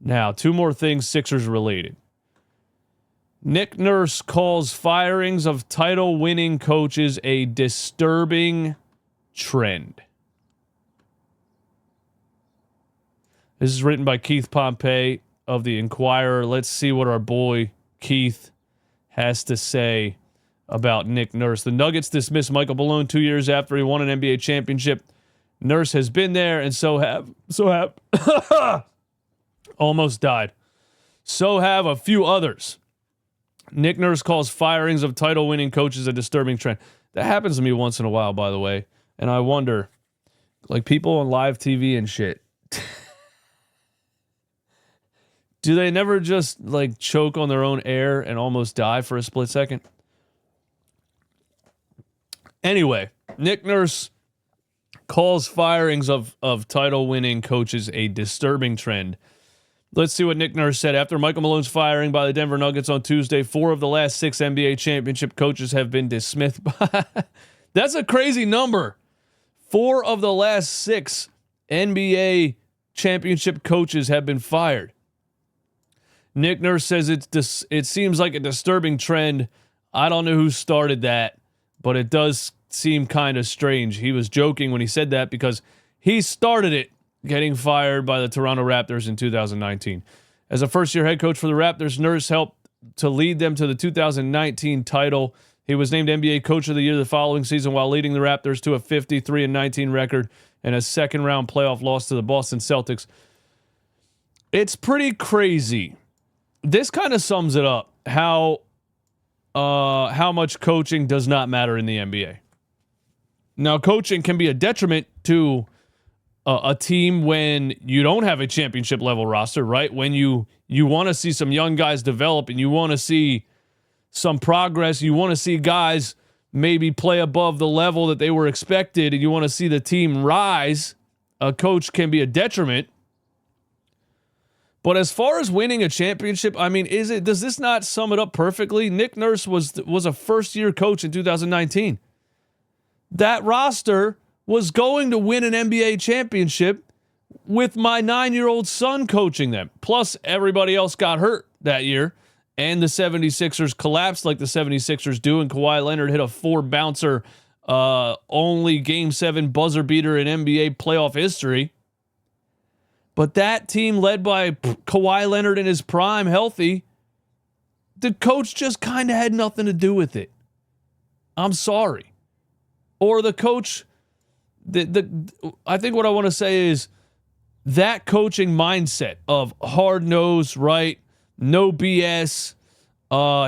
Now, two more things Sixers related. Nick Nurse calls firings of title-winning coaches a disturbing trend. This is written by Keith Pompey of the Inquirer. Let's see what our boy Keith has to say about Nick Nurse. The Nuggets dismissed Michael Malone 2 years after he won an NBA championship. Nurse has been there, and so have almost died. So have a few others. Nick Nurse calls firings of title-winning coaches a disturbing trend. That happens to me once in a while, by the way. And I wonder, like people on live TV and shit, do they never just like choke on their own air and almost die for a split second? Anyway, Nick Nurse calls firings of title-winning coaches a disturbing trend. Let's see what Nick Nurse said. After Michael Malone's firing by the Denver Nuggets on Tuesday, 4 of the last 6 NBA championship coaches have been dismissed. That's a crazy number. 4 of the last 6 NBA championship coaches have been fired. Nick Nurse says it seems like a disturbing trend. I don't know who started that, but it does seem kind of strange. He was joking when he said that because he started it, getting fired by the Toronto Raptors in 2019. As a first-year head coach for the Raptors, Nurse helped to lead them to the 2019 title. He was named NBA Coach of the Year the following season while leading the Raptors to a 53-19 record and a second-round playoff loss to the Boston Celtics. It's pretty crazy. This kind of sums it up, how much coaching does not matter in the NBA. Now, coaching can be a detriment to a team when you don't have a championship level roster, right? When you want to see some young guys develop and you want to see some progress, you want to see guys maybe play above the level that they were expected, and you want to see the team rise, a coach can be a detriment. But as far as winning a championship, I mean, does this not sum it up perfectly? Nick Nurse was a first-year coach in 2019. That roster was going to win an NBA championship with my 9-year-old son coaching them. Plus, everybody else got hurt that year, and the 76ers collapsed like the 76ers do, and Kawhi Leonard hit a 4-bouncer, only Game 7 buzzer beater in NBA playoff history. But that team led by Kawhi Leonard in his prime, healthy, the coach just kind of had nothing to do with it. I'm sorry. Or the coach... I think what I want to say is that coaching mindset of hard-nosed, right? No BS.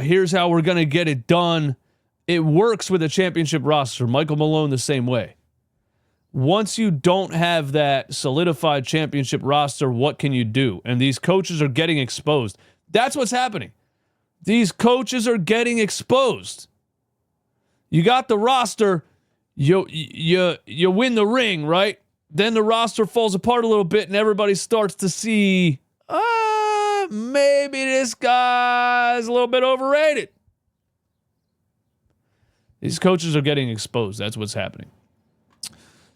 Here's how we're going to get it done. It works with a championship roster. Michael Malone the same way. Once you don't have that solidified championship roster, what can you do? And these coaches are getting exposed. That's what's happening. These coaches are getting exposed. You got the roster... You win the ring, right? Then the roster falls apart a little bit and everybody starts to see, maybe this guy's a little bit overrated. These coaches are getting exposed. That's what's happening.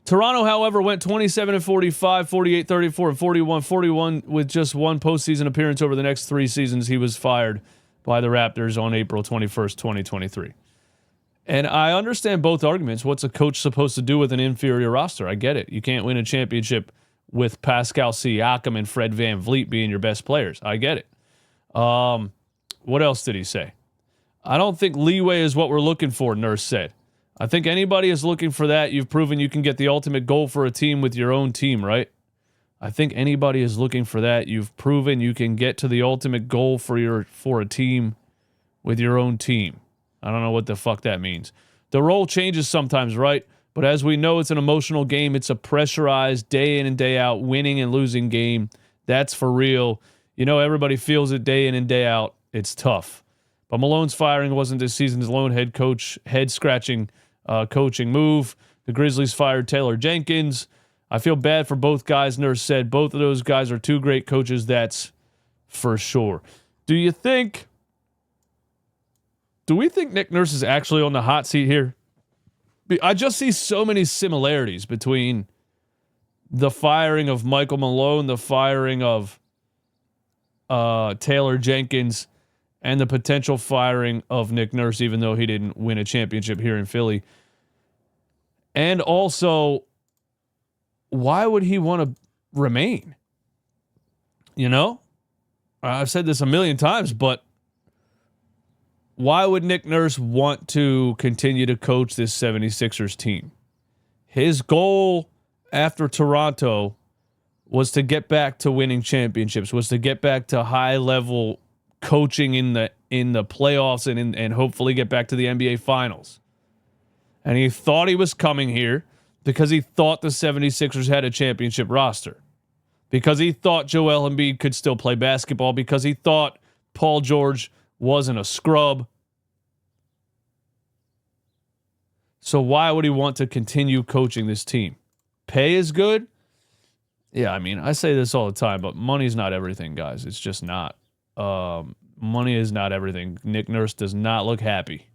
Toronto, however, went 27-45, 48-34, and 41-41 with just one postseason appearance over the next 3 seasons. He was fired by the Raptors on April 21st, 2023. And I understand both arguments. What's a coach supposed to do with an inferior roster? I get it. You can't win a championship with Pascal Siakam and Fred VanVleet being your best players. I get it. What else did he say? I don't think leeway is what we're looking for, Nurse said. I think anybody is looking for that. You've proven you can get the ultimate goal for a team with your own team, right? I think anybody is looking for that. You've proven you can get to the ultimate goal for a team with your own team. I don't know what the fuck that means. The role changes sometimes, right? But as we know, it's an emotional game. It's a pressurized day in and day out, winning and losing game. That's for real. You know, everybody feels it day in and day out. It's tough. But Malone's firing wasn't this season's lone head-scratching coaching move. The Grizzlies fired Taylor Jenkins. I feel bad for both guys, Nurse said. Both of those guys are 2 great coaches, that's for sure. Do we think Nick Nurse is actually on the hot seat here? I just see so many similarities between the firing of Michael Malone, the firing of Taylor Jenkins and the potential firing of Nick Nurse, even though he didn't win a championship here in Philly. And also, why would he want to remain? You know? I've said this a million times, but why would Nick Nurse want to continue to coach this 76ers team? His goal after Toronto was to get back to winning championships, was to get back to high-level coaching in the playoffs and hopefully get back to the NBA Finals. And he thought he was coming here because he thought the 76ers had a championship roster, because he thought Joel Embiid could still play basketball, because he thought Paul George wasn't a scrub. So why would he want to continue coaching this team? Pay is good. Yeah, I mean, I say this all the time, but money's not everything, guys. It's just not. Money is not everything. Nick Nurse does not look happy.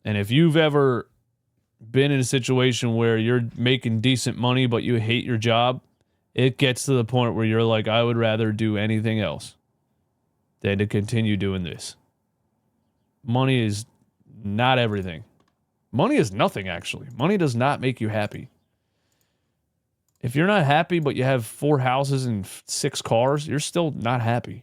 And if you've ever been in a situation where you're making decent money but you hate your job, it gets to the point where you're like, I would rather do anything else than to continue doing this. Money is not everything. Money is nothing, actually. Money does not make you happy. If you're not happy but you have 4 houses and 6 cars, you're still not happy.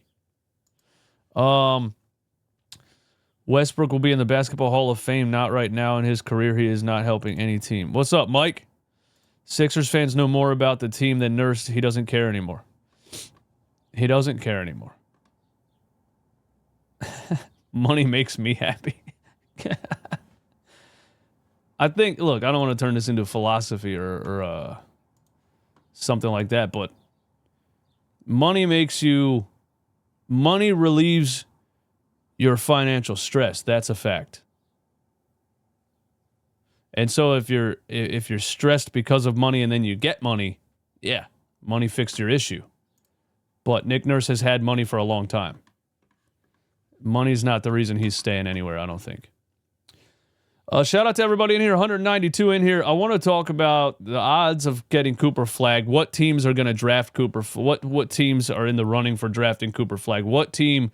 Westbrook will be in the Basketball Hall of Fame. Not right now in his career. He is not helping any team. What's up, Mike? Sixers fans know more about the team than Nurse. He doesn't care anymore. He doesn't care anymore. Money makes me happy. I think, look, I don't want to turn this into philosophy or something like that, but money relieves your financial stress. That's a fact. And so if you're stressed because of money and then you get money, yeah, money fixed your issue. But Nick Nurse has had money for a long time. Money's not the reason he's staying anywhere, I don't think. Shout out to everybody in here, 192 in here. I want to talk about the odds of getting Cooper Flagg. What teams are going to draft Cooper? What teams are in the running for drafting Cooper Flagg? What team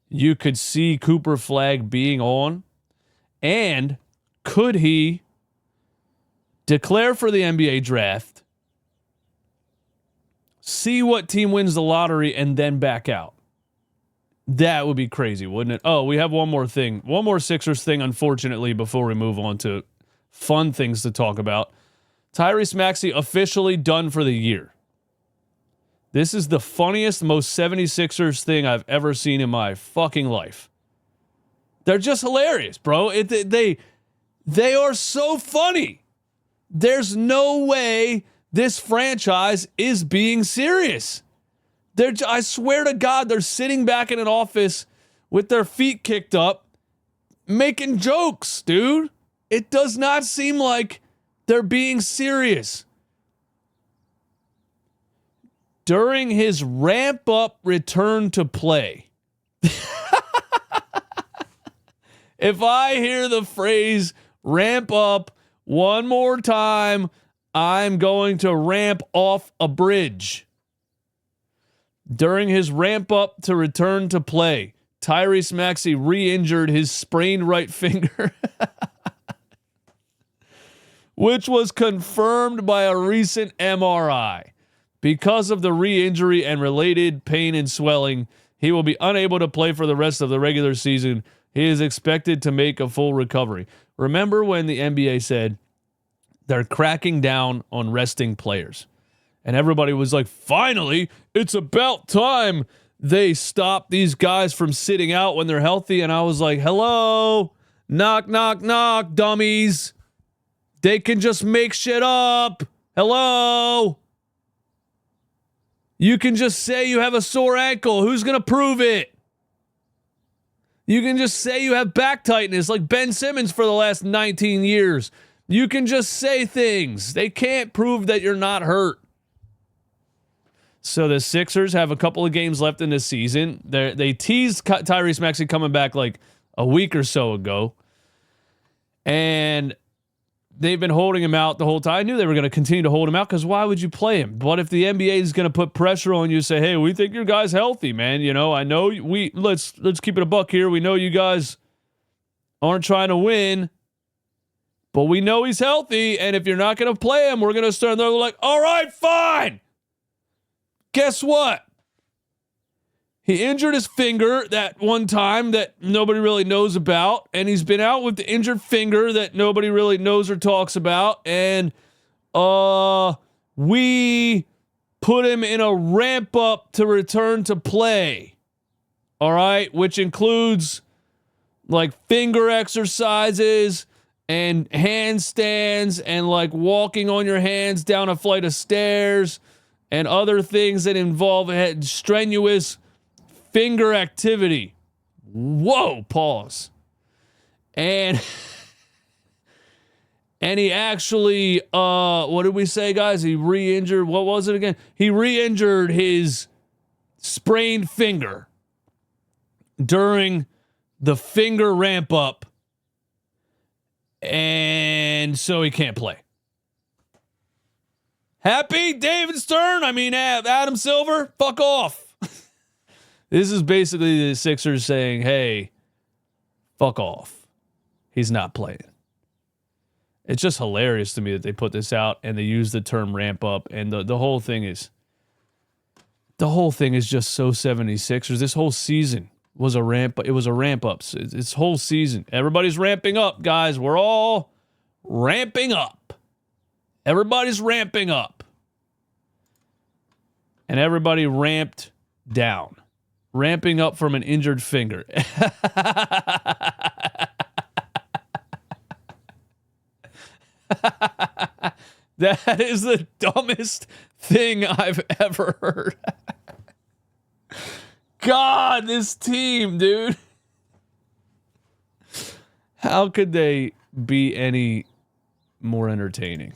you could see Cooper Flagg being on? And could he declare for the NBA draft, see what team wins the lottery, and then back out? That would be crazy, wouldn't it? Oh, we have one more thing. One more Sixers thing, unfortunately, before we move on to fun things to talk about. Tyrese Maxey officially done for the year. This is the funniest, most 76ers thing I've ever seen in my fucking life. They're just hilarious, bro. They are so funny. There's no way this franchise is being serious. I swear to God, they're sitting back in an office with their feet kicked up, making jokes, dude. It does not seem like they're being serious. During his ramp-up return to play, if I hear the phrase ramp up one more time, I'm going to ramp off a bridge. During his ramp-up to return to play, Tyrese Maxey re-injured his sprained right finger, which was confirmed by a recent MRI. Because of the re-injury and related pain and swelling, he will be unable to play for the rest of the regular season. He is expected to make a full recovery. Remember when the NBA said they're cracking down on resting players? And everybody was like, finally, it's about time they stop these guys from sitting out when they're healthy. And I was like, hello, knock, knock, knock, dummies. They can just make shit up. Hello. You can just say you have a sore ankle. Who's going to prove it? You can just say you have back tightness like Ben Simmons for the last 19 years. You can just say things. They can't prove that you're not hurt. So the Sixers have a couple of games left in this season. They teased Tyrese Maxey coming back like a week or so ago. And they've been holding him out the whole time. I knew they were going to continue to hold him out because why would you play him? But if the NBA is going to put pressure on you, say, hey, we think your guy's healthy, man. You know, I know let's keep it a buck here. We know you guys aren't trying to win, but we know he's healthy. And if you're not going to play him, we're going to start. They're like, all right, fine. Guess what? He injured his finger that one time that nobody really knows about, and he's been out with the injured finger that nobody really knows or talks about, and we put him in a ramp up to return to play, all right, which includes like finger exercises and handstands and like walking on your hands down a flight of stairs and other things that involve strenuous finger activity. Whoa, pause. And he actually, what did we say, guys? He re-injured, what was it again? He re-injured his sprained finger during the finger ramp up. And so he can't play. Happy, David Stern? I mean, Adam Silver? Fuck off. This is basically the Sixers saying, hey, fuck off. He's not playing. It's just hilarious to me that they put this out and they use the term ramp up. And the whole thing is just so 76ers. This whole season was a ramp. It was a ramp up. This whole season. Everybody's ramping up, guys. We're all ramping up. Everybody's ramping up. And everybody ramped down. Ramping up from an injured finger. That is the dumbest thing I've ever heard. God, this team, dude. How could they be any more entertaining?